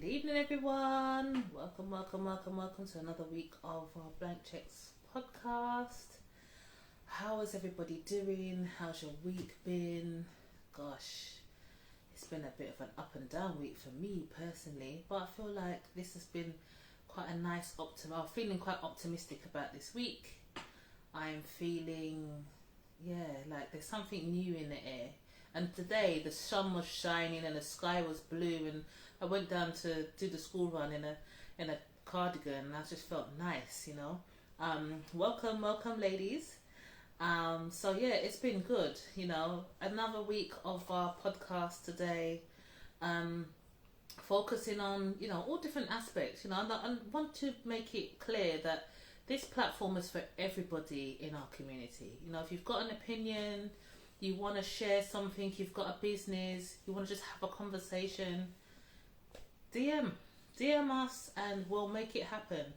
Good evening, everyone. Welcome to another week of our Blank Checks podcast. How is everybody doing? How's your week been? Gosh, it's been a bit of an up and down week for me personally, but I feel like this has been quite a nice I'm feeling quite optimistic about this week. I'm feeling, like there's something new in the air. And today the sun was shining and the sky was blue, and I went down to do the school run in a cardigan, and I just felt nice. Welcome, ladies. It's been good. Another week of our podcast today, um, focusing on all different aspects. And I want to make it clear that this platform is for everybody in our community. If you've got an opinion, you want to share something, you've got a business, you want to just have a conversation, DM us and we'll make it happen.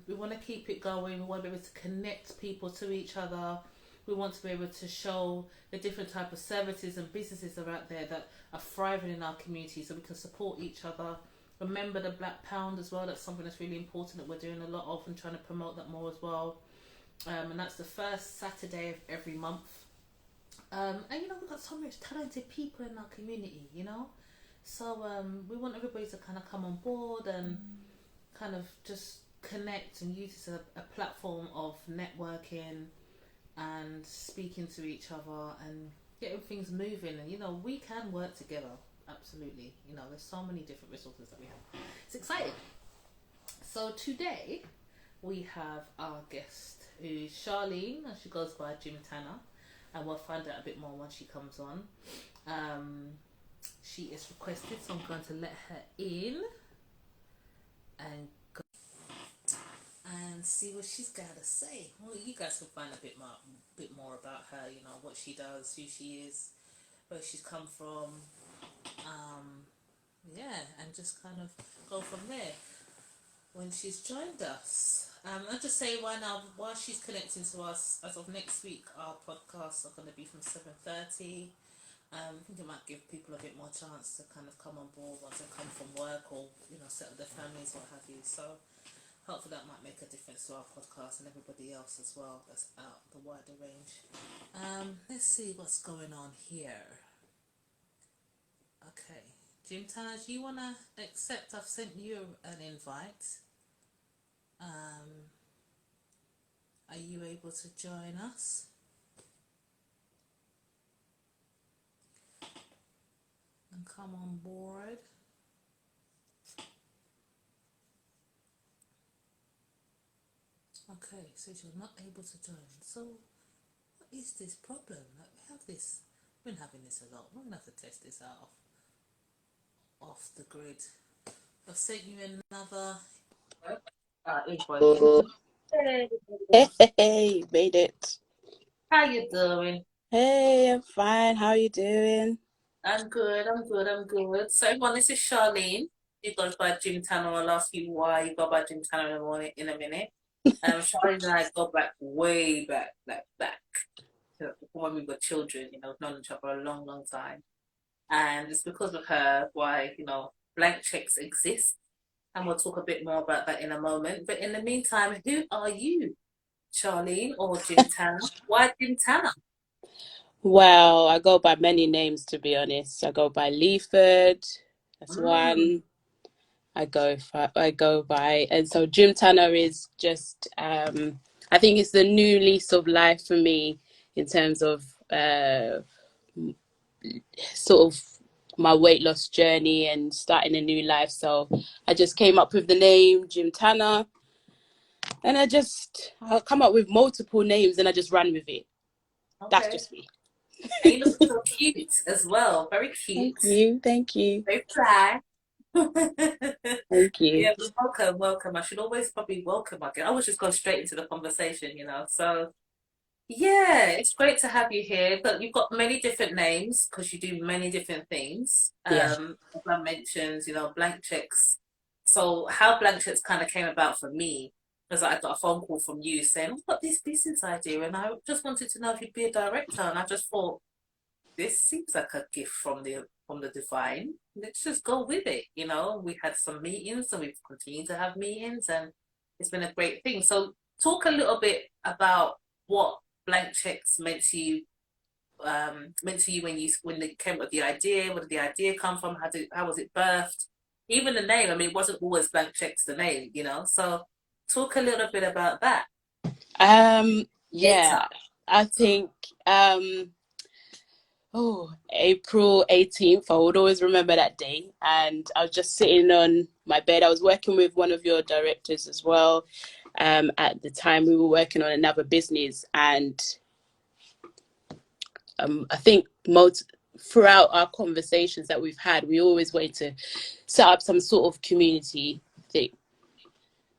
We want to keep it going. We want to be able to connect people to each other. We want to be able to show the different type of services and businesses that are out there that are thriving in our community, so we can support each other. Remember the Black Pound as well. That's something that's really important that we're doing a lot of and trying to promote that more as well. And that's the first Saturday of every month. We've got so much talented people in our community. So we want everybody to kind of come on board and kind of just connect and use it as a platform of networking and speaking to each other and getting things moving. And we can work together. Absolutely. There's so many different resources that we have. It's exciting. So today we have our guest, who's Charlene, and she goes by Jim Tanner, and we'll find out a bit more when she comes on. She is requested, so I'm going to let her in and go and see what she's got to say. Well, you guys can find a bit more about her. What she does, who she is, where she's come from. And just kind of go from there when she's joined us. I'll just say while she's connecting to us, as of next week, our podcasts are going to be from 7:30. I think it might give people a bit more chance to kind of come on board once they come from work or settle their families, what have you. So hopefully that might make a difference to our podcast and everybody else as well that's out the wider range. Let's see what's going on here. Okay, Jim Tanner, do you want to accept? I've sent you an invite. Are you able to join us? And come on board. Okay, so you're not able to join. So what is this problem? Like, we've been having this a lot. We're gonna have to test this out off the grid. I've sent you another invite. Hey, you made it. How you doing? Hey, I'm fine. How are you doing? I'm good. So everyone, this is Charlene. You goes by Jim Tanner. I'll ask you why you go by Jim Tanner in a minute. Charlene and I go back way back, like back to when we were children. We've known each other for a long, long time, and it's because of her why Blank Checks exist, and we'll talk a bit more about that in a moment. But in the meantime, who are you, Charlene or Jim Tanner? Why Jim Tanner? Well, I go by many names, to be honest. I go by Leaford. That's one. I go by, and so Jim Tanner is just, I think it's the new lease of life for me in terms of sort of my weight loss journey and starting a new life. So I just came up with the name Jim Tanner, and I'll come up with multiple names and I just ran with it. Okay. That's just me. And you look so cute as well. Very cute. Thank you. Very fly. Thank you. Yeah, welcome. I should always probably welcome again. I was just going straight into the conversation, So yeah, it's great to have you here. But you've got many different names because you do many different things. Yeah. As I mentioned, Blank Checks. So how Blank Checks kind of came about for me was I got a phone call from you saying, I've got this business idea and I just wanted to know if you'd be a director. And I just thought, this seems like a gift from the divine. Let's just go with it. You know, we had some meetings and we've continued to have meetings, and it's been a great thing. So talk a little bit about what blank checks meant to you when they came up with the idea. Where did the idea come from? How was it birthed? Even the name. I mean, it wasn't always blank checks the name, you know. So talk a little bit about that. Yeah, Data. I think April 18th, I would always remember that day. And I was just sitting on my bed. I was working with one of your directors as well. At the time, we were working on another business, and I think throughout our conversations that we've had, we always wanted to set up some sort of community thing.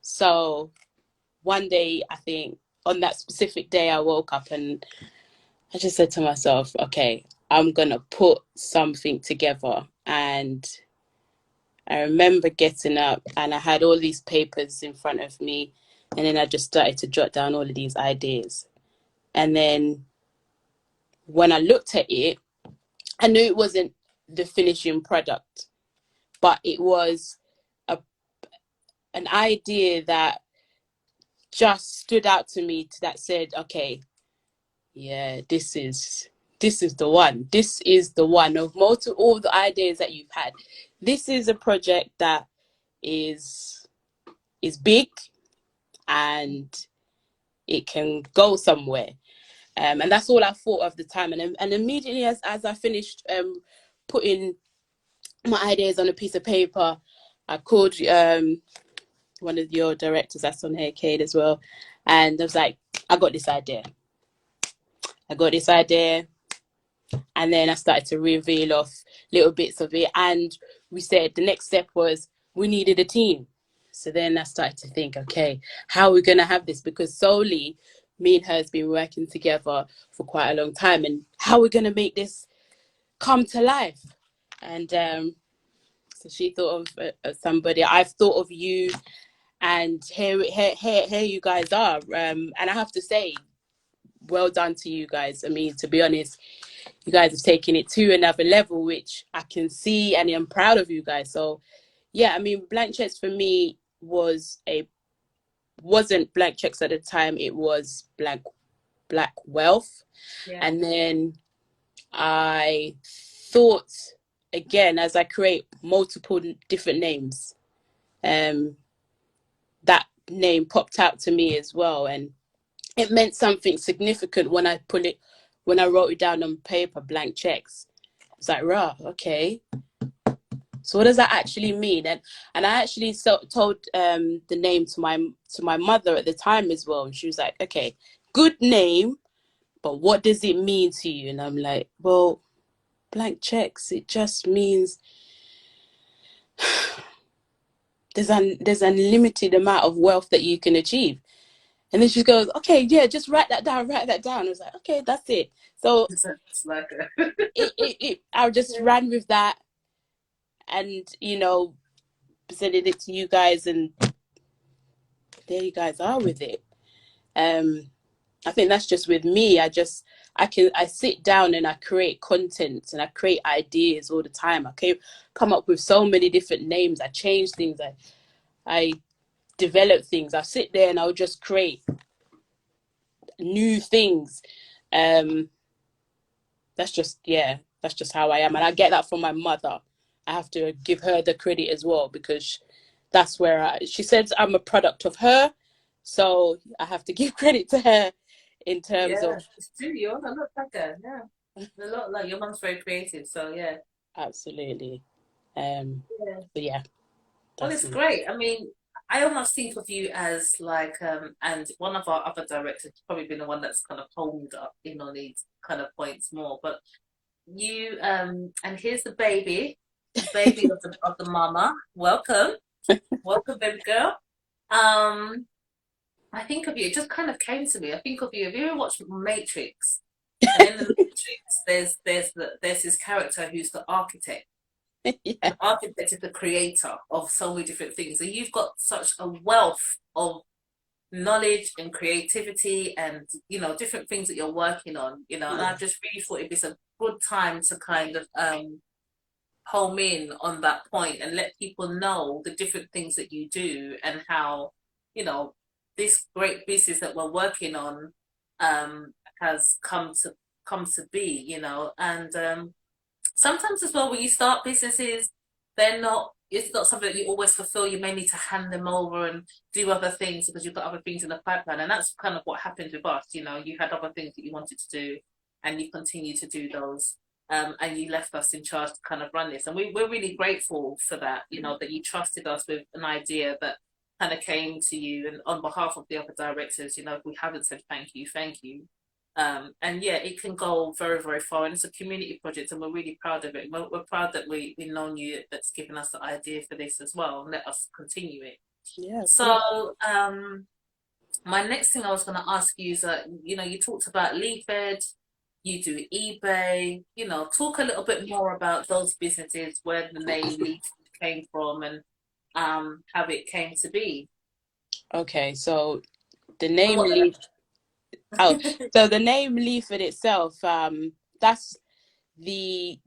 So one day, I think on that specific day, I woke up and I just said to myself, okay, I'm going to put something together. And I remember getting up and I had all these papers in front of me. And then I just started to jot down all of these ideas. And then when I looked at it, I knew it wasn't the finishing product, but it was an idea that just stood out to me that said, okay, yeah, this is the one. This is the one of most of all the ideas that you've had. This is a project that is big and it can go somewhere. And that's all I thought of the time. And immediately as I finished putting my ideas on a piece of paper, I called one of your directors that's on here, Cade, as well. And I was like, I got this idea. And then I started to reveal off little bits of it. And we said the next step was we needed a team. So then I started to think, okay, how are we going to have this? Because solely me and her has been working together for quite a long time. And how are we going to make this come to life? And so she thought of somebody. I've thought of you. And here you guys are. And I have to say, well done to you guys. I mean, to be honest, you guys have taken it to another level, which I can see, and I'm proud of you guys. So yeah, I mean, blank checks for me wasn't blank checks at the time. It was black wealth. Yeah. And then I thought again, as I create multiple different names, that name popped out to me as well. And it meant something significant when I wrote it down on paper, blank checks. I was like, rah, okay. So what does that actually mean? And I actually told the name to my mother at the time as well. And she was like, okay, good name, but what does it mean to you? And I'm like, well, blank checks, it just means there's an unlimited amount of wealth that you can achieve. And then she goes, okay, yeah, just write that down. I was like, okay, that's it. So It's like I just ran with that and, presented it to you guys, and there you guys are with it. I think that's just with me. I sit down and I create content and I create ideas all the time. I can come up with so many different names. I change things. I develop things. I sit there and I'll just create new things. That's just how I am. And I get that from my mother. I have to give her the credit as well, because that's where she says I'm a product of her. So I have to give credit to her in terms yeah, of. it's true. You're a lot like her. Yeah, a lot like your mom's very creative. So yeah. Absolutely. Yeah. So yeah, Well, that's it's me. great. I mean, I almost think of you as like, and one of our other directors probably been the one that's kind of honed up in on these kind of points more. But you, and here's the baby of the mama. Welcome, welcome, baby girl. Um, I think of you. It just kind of came to me. I think of you. Have you ever watched Matrix? And in the Matrix, there's this character who's the architect. Yeah. The architect is the creator of so many different things, and you've got such a wealth of knowledge and creativity and, different things that you're working on, and Mm. I just really thought it'd be a good time to kind of home in on that point and let people know the different things that you do and how, you know, this great business that we're working on has come to be, and sometimes as well when you start businesses, it's not something that you always fulfill. You may need to hand them over and do other things because you've got other things in the pipeline. And that's kind of what happened with us. You had other things that you wanted to do and you continue to do those. And you left us in charge to kind of run this. And we're really grateful for that, that you trusted us with an idea that kind of came to you. And on behalf of the other directors, we haven't said thank you. And yeah, it can go very, very far. And it's a community project, and we're really proud of it. We're proud that we've known you that's given us the idea for this as well, and let us continue it. Yeah, cool. So, my next thing I was going to ask you is that, you talked about Leafed, you do eBay, talk a little bit more about those businesses, where the name Leafed came from, and how it came to be. Okay, so the And name what Leaf. Oh, so the name Leaford itself, that's the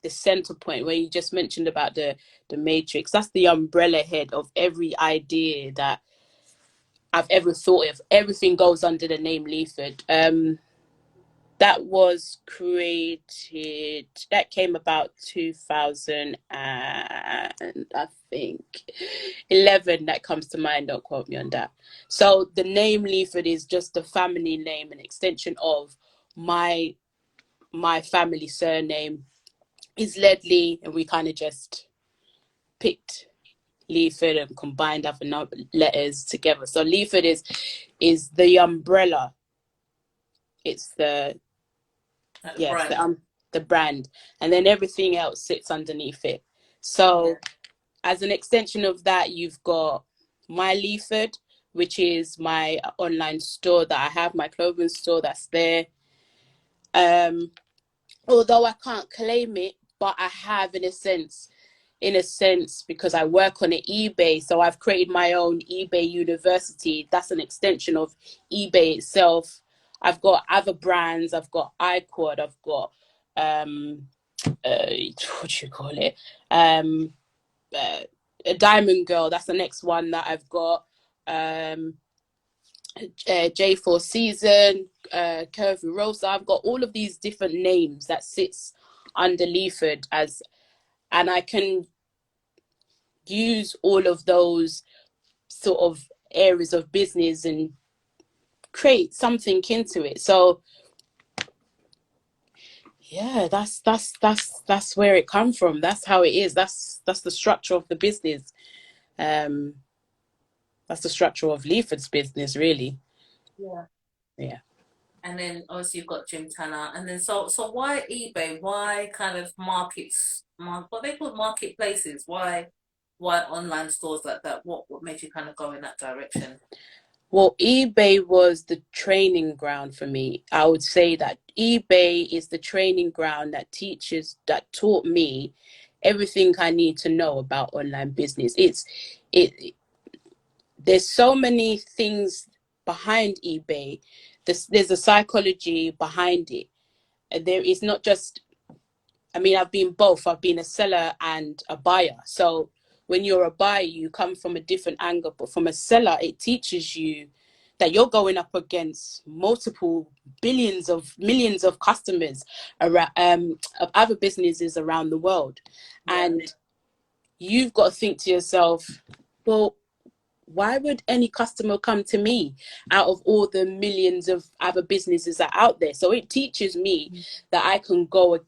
center point where you just mentioned about the matrix. That's the umbrella head of every idea that I've ever thought of. Everything goes under the name Leaford. That was created. That came about 2000 and I think 11. That comes to mind. Don't quote me on that. So the name Leaford is just a family name, an extension of my family surname is Ledley, and we kind of just picked Leaford and combined other letters together. So Leaford is the umbrella. It's the the yes brand? the brand, and then everything else sits underneath it. So Yeah. as an extension of that, you've got my Leaford, which is my online store that I have, my clothing store that's there. Although I can't claim it, but I have in a sense, because I work on an eBay. So I've created my own eBay University. That's an extension of eBay itself. I've got other brands. I've got iQuad. I've got what do you call it? Uh, a Diamond Girl. That's the next one that I've got. J4 Season, Curvy Rosa. I've got all of these different names that sits under Leaford and I can use all of those sort of areas of business and create something into it. So yeah, that's where it come from. That's how it is. That's the structure of the business. Um, that's the structure of Leaford's business, really. Yeah. Yeah. And then obviously you've got Jim Tanner, and then so why eBay? Why kind of what they call marketplaces? Why online stores like that? What made you kind of go in that direction? Well, eBay was the training ground for me. I would say that eBay is the training ground that taught me everything I need to know about online business. It there's so many things behind eBay. There's a psychology behind it. There is not just, I mean, I've been both. I've been a seller and a buyer. So when you're a buyer, you come from a different angle. But from a seller, it teaches you that you're going up against multiple billions of millions of customers around, of other businesses around the world. Yeah. And you've got to think to yourself, well, why would any customer come to me out of all the millions of other businesses that are out there? So it teaches me that I can go,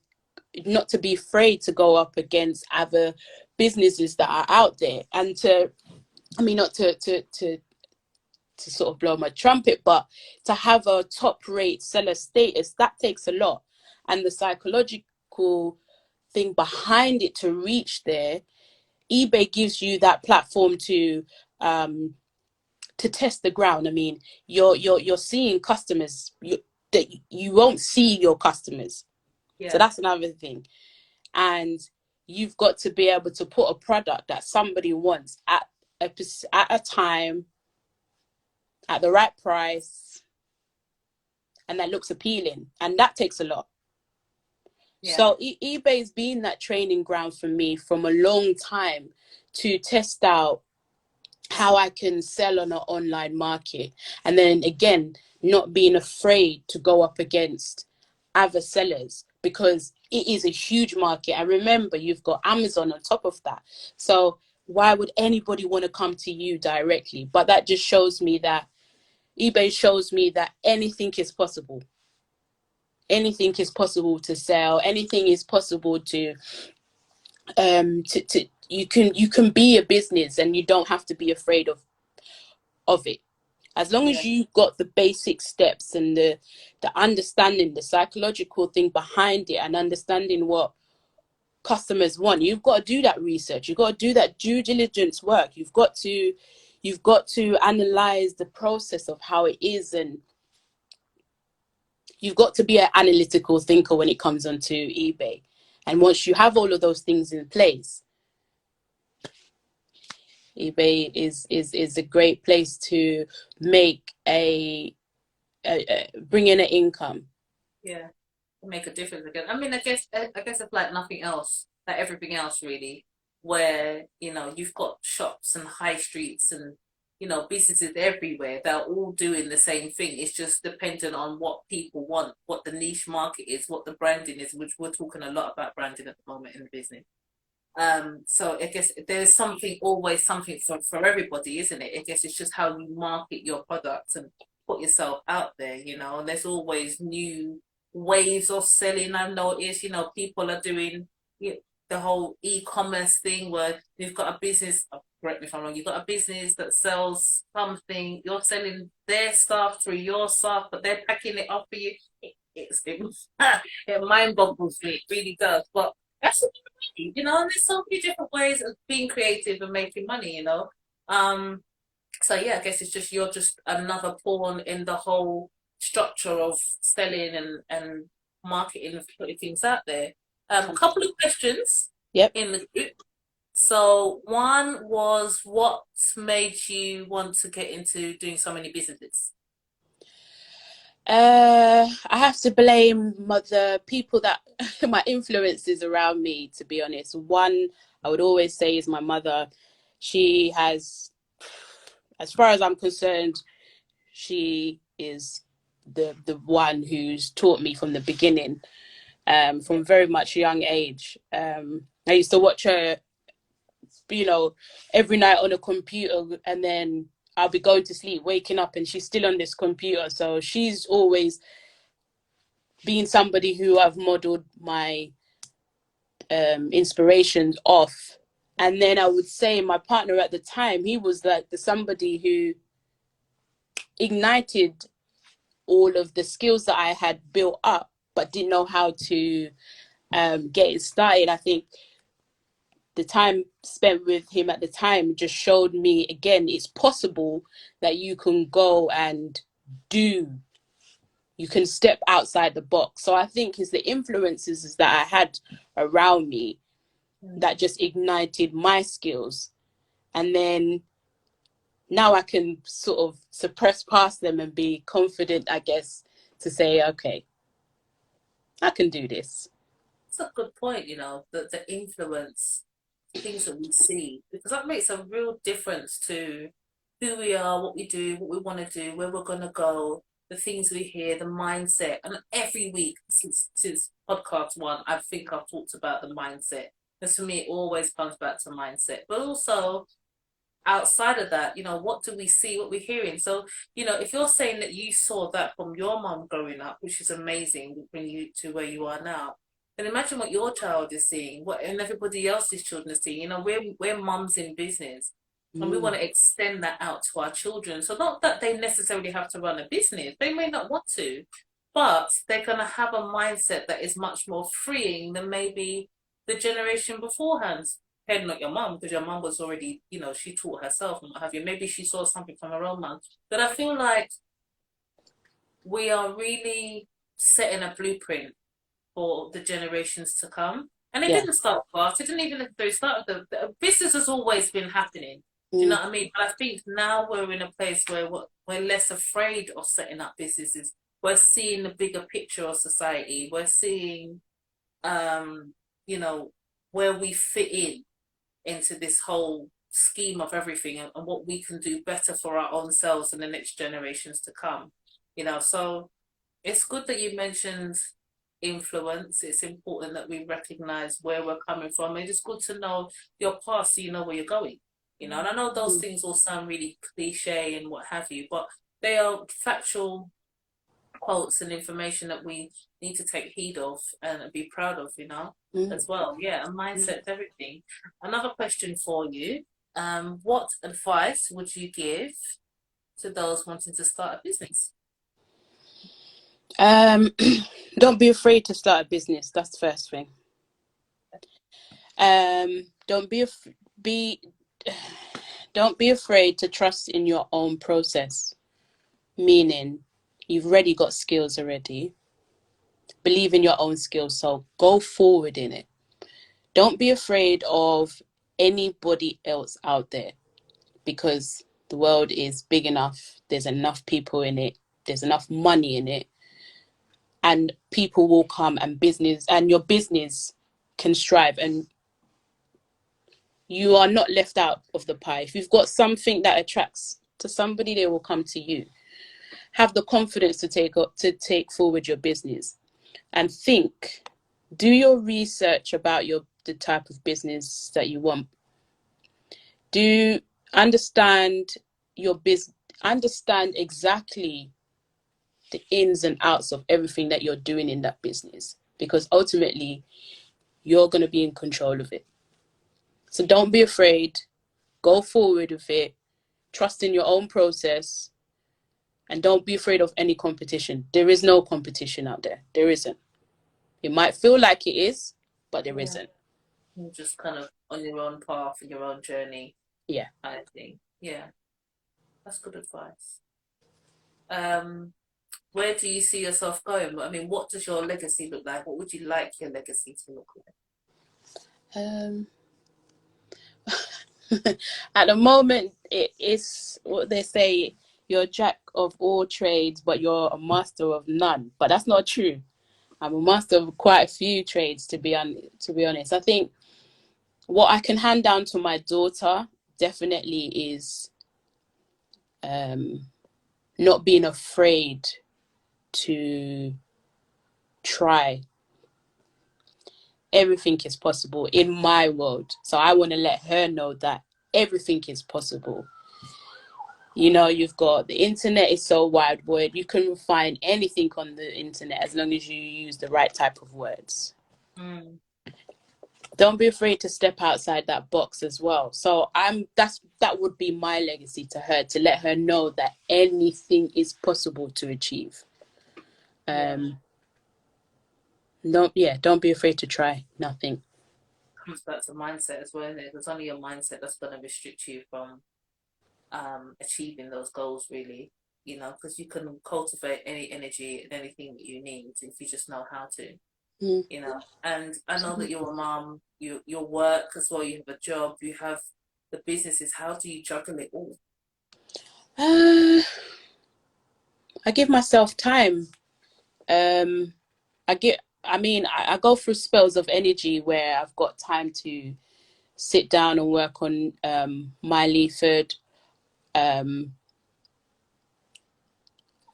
not to be afraid to go up against other businesses that are out there, and not to sort of blow my trumpet, but to have a top rate seller status, that takes a lot. And the psychological thing behind it to reach there, eBay gives you that platform to test the ground. I mean, you're seeing customers that you won't see your customers. So Yeah. that's another thing. And you've got to be able to put a product that somebody wants at a time at the right price and that looks appealing. And that takes a lot. Yeah. So eBay's been that training ground for me from a long time to test out how I can sell on an online market. And then again, not being afraid to go up against other sellers, because it is a huge market. And remember, you've got Amazon on top of that. So why would anybody want to come to you directly? But that just shows me that eBay shows me that anything is possible. Anything is possible to sell. Anything is possible to you can be a business, and you don't have to be afraid of it. As long Yeah. as you got the basic steps and the understanding, the psychological thing behind it, and understanding what customers want. You've got to do that research. You've got to do that due diligence work. You've got to analyze the process of how it is, and you've got to be an analytical thinker when it comes onto eBay. And once you have all of those things in place, eBay is a great place to make bring in an income. Yeah. Make a difference again. I mean, I guess it's like nothing else, like everything else really, where you've got shops and high streets and businesses everywhere that are all doing the same thing. It's just dependent on what people want, what the niche market is, what the branding is, which we're talking a lot about branding at the moment in the business. So I guess there's always something for everybody, isn't it? I guess it's just how you market your products and put yourself out there, and there's always new waves of selling. I've noticed, people are doing the whole e-commerce thing where you've got a business, correct me if I'm wrong, you've got a business that sells something, you're selling their stuff through your stuff, but they're packing it up for you. It mind boggles me, it really does. But that's there's so many different ways of being creative and making money. So yeah, I guess it's just you're just another pawn in the whole structure of selling and marketing and putting things out there. A couple of questions Yep. in the group. So one was, what made you want to get into doing so many businesses? I have to blame the people that my influences around me, to be honest. One, I would always say, is my mother. She has, as far as I'm concerned, she is the one who's taught me from the beginning, from very much young age. I used to watch her, every night on a computer, and then I'll be going to sleep, waking up, and she's still on this computer. So she's always been somebody who I've modeled my inspirations off. And then I would say my partner at the time, he was like somebody who ignited all of the skills that I had built up, but didn't know how to get it started. I think the time spent with him at the time just showed me, again, it's possible that you can go and you can step outside the box. So I think it's the influences that I had around me that just ignited my skills. And then now I can sort of suppress past them and be confident, I guess, to say, okay, I can do this. It's a good point, the influence, things that we see, because that makes a real difference to who we are, what we do, what we want to do, where we're going to go, the things we hear, the mindset. And every week since podcast one, I think I've talked about the mindset. Because for me, it always comes back to mindset. But also, outside of that, what do we see, what we're hearing? So, if you're saying that you saw that from your mum growing up, which is amazing, to bring you to where you are now, then imagine what your child is seeing, and everybody else's children are seeing. We're mums in business, and we want to extend that out to our children. So not that they necessarily have to run a business; they may not want to, but they're going to have a mindset that is much more freeing than maybe the generation beforehand. Depending on your mum, because your mum was already, she taught herself and what have you. Maybe she saw something from her own mum. But I feel like we are really setting a blueprint for the generations to come. And it didn't start fast. It didn't even necessarily start with the business has always been happening. Do you know Mm. what I mean? But I think now we're in a place where we're less afraid of setting up businesses. We're seeing the bigger picture of society. We're seeing, um, you know, where we fit in into this whole scheme of everything, and what we can do better for our own selves and the next generations to come. So it's good that you mentioned influence. It's important that we recognize where we're coming from. And it's good to know your past so you know where you're going. And I know those Mm. things all sound really cliche and what have you, but they are factual quotes and information that we need to take heed of and be proud of, Mm. as well. Yeah, and Mm. mindset's everything. Another question for you. What advice would you give to those wanting to start a business? Um, don't be afraid to start a business. That's the first thing. Don't be don't be afraid to trust in your own process. Meaning, you've already got skills already. Believe in your own skills, so go forward in it. Don't be afraid of anybody else out there, because the world is big enough. There's enough people in it. There's enough money in it, and people will come, and your business can strive, and you are not left out of the pie. If you've got something that attracts to somebody, they will come to you. Have the confidence to take forward your business, and do your research about the type of business that you want. Do understand your business, understand exactly the ins and outs of everything that you're doing in that business, because ultimately you're going to be in control of it. So don't be afraid, go forward with it, trust in your own process, and don't be afraid of any competition. There is no competition out there. There isn't. It might feel like it is, but there Yeah, isn't. you're just kind of on your own path, your own journey, Yeah. I think. Yeah, that's good advice. Um, where do you see yourself going? I mean, what does your legacy look like? What would you like your legacy to look like? Um, at the moment, it is what they say: you're a jack of all trades, but you're a master of none. But that's not true. I'm a master of quite a few trades, to be honest. I think what I can hand down to my daughter definitely is um, not being afraid to try. Everything is possible in my world. So I want to let her know that everything is possible. You've got the internet is so wide wide. You can find anything on the internet as long as you use the right type of words. Mm. Don't be afraid to step outside that box as well. So that would be my legacy to her, to let her know that anything is possible to achieve. Yeah, Don't be afraid to try nothing. comes back to mindset as well, isn't it? There's only your mindset that's going to restrict you from achieving those goals, really. Because you can cultivate any energy and anything that you need if you just know how to. Mm. And I know that you're a mom, your work as well, you have a job, you have the businesses. How do you juggle it all? uh, I give myself time. um I go through spells of energy where I've got time to sit down and work on my Leaford. um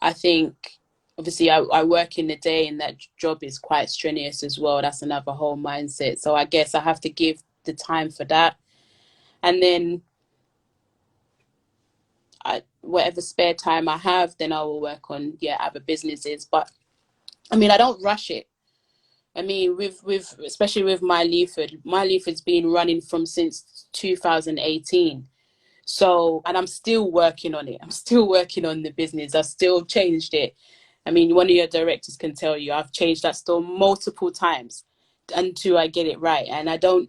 I think obviously I work in the day, and that job is quite strenuous as well. That's another whole mindset. So I guess I have to give the time for that. And then whatever spare time I have, then I will work on other businesses. But I mean, I don't rush it. I mean, with especially with my Leaford's been running from since 2018. So, and I'm still working on it. I'm still working on the business. I've still changed it. I mean, one of your directors can tell you I've changed that store multiple times until I get it right. And I don't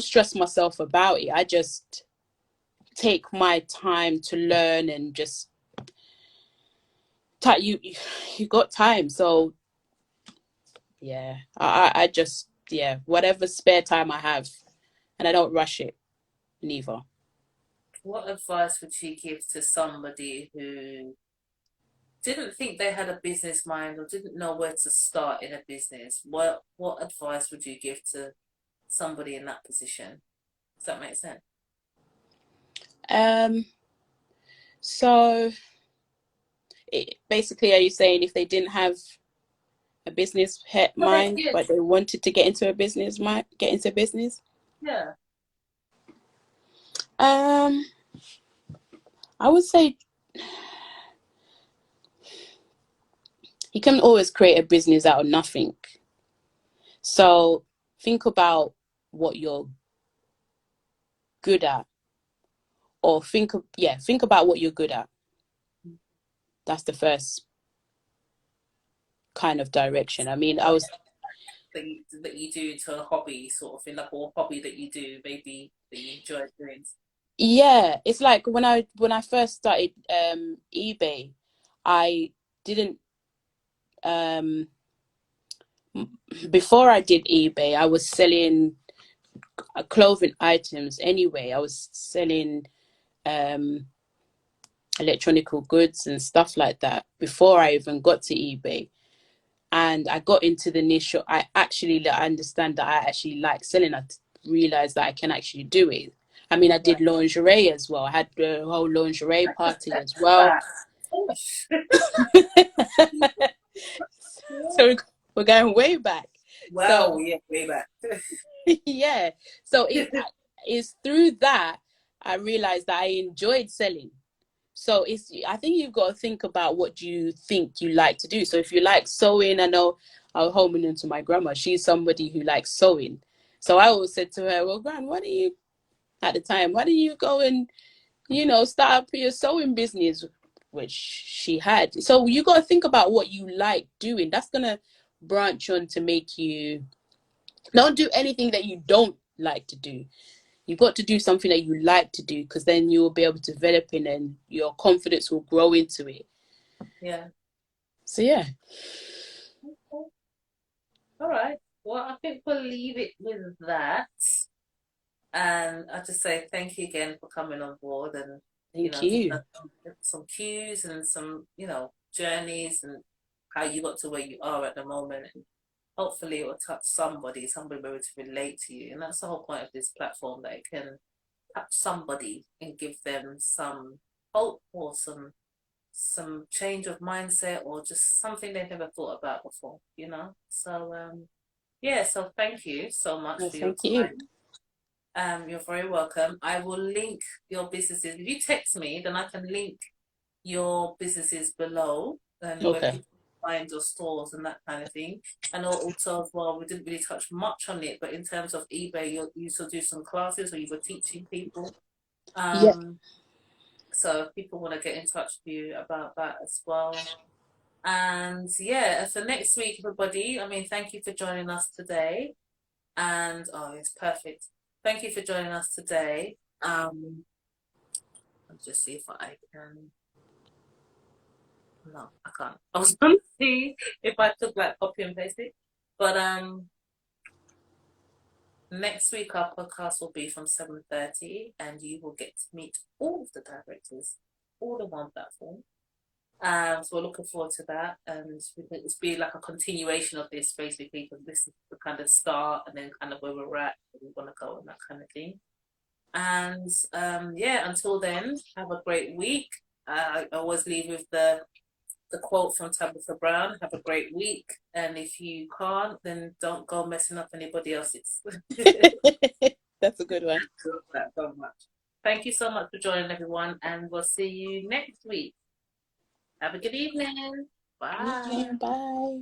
stress myself about it. I just take my time to learn, and just you got time. So I just whatever spare time I have, and I don't rush it neither. What advice would you give to somebody who didn't think they had a business mind or didn't know where to start in a business? What advice would you give to somebody in that position? Does that make sense? Um, so basically, are you saying if they didn't have a business mind, Yes. but they wanted to get into a business mind, get into business? Yeah. Um, I would say you can always create a business out of nothing. So think about what you're good at, or think about what you're good at. That's the first kind of direction. I mean, I was That you do to a hobby sort of thing, like, or a hobby that you do maybe that you enjoy doing. yeah, it's like when I first started eBay, I didn't um before I did eBay, I was selling clothing items anyway. I was selling um electronical goods and stuff like that before I even got to eBay. And I got into the niche. I actually understand that I actually like selling. I realized that I can actually do it. I mean, I Right. did lingerie as well. I had the whole lingerie party as well. That. So we're going way back. Well, So yeah, way back. yeah. So it's through that I realized that I enjoyed selling. So I think you've got to think about what you think you like to do. So if you like sewing, I know I was homing into my grandma. She's somebody who likes sewing. So I always said to her, well, Gran, at the time, why don't you go and, start up your sewing business, which she had. So you got to think about what you like doing. That's going to branch on to make you don't do anything that you don't like to do. You've got to do something that you like to do, because then you'll be able to develop in and your confidence will grow into it. Yeah. So yeah. Okay. All right. Well, I think we'll leave it with that. And I just say thank you again for coming on board and, Thank giving you. us some cues and some, journeys and how you got to where you are at the moment. And hopefully it will touch somebody will be able to relate to you. And that's the whole point of this platform, that it can touch somebody and give them some hope or some change of mindset or just something they've never thought about before. So yeah, so thank you so much Well, for your thank you. time. You're very welcome. I will link your businesses. If you text me, then I can link your businesses below and where Okay. people find your stores and that kind of thing. And also as well, we didn't really touch much on it, but in terms of eBay, you still do some classes or you were teaching people. Yeah. So if people want to get in touch with you about that as well. And yeah, for next week, everybody, I mean, thank you for joining us today. And oh, it's perfect. Thank you for joining us today. I'll just see if I can. No, I can't. I was going to see if I could like copy and paste it. But next week our podcast will be from 7:30 and you will get to meet all of the directors, all on one platform. So we're looking forward to that, and it's be like a continuation of this basically, because this is the kind of start and then kind of where we're at, where we want to go and that kind of thing. And yeah, until then, have a great week. I always leave with the quote from Tabitha Brown: "Have a great week, and if you can't, then don't go messing up anybody else's." That's a good one. Love that so much. Thank you so much for joining, everyone, and we'll see you next week. Have a good evening. Bye. Evening. Bye.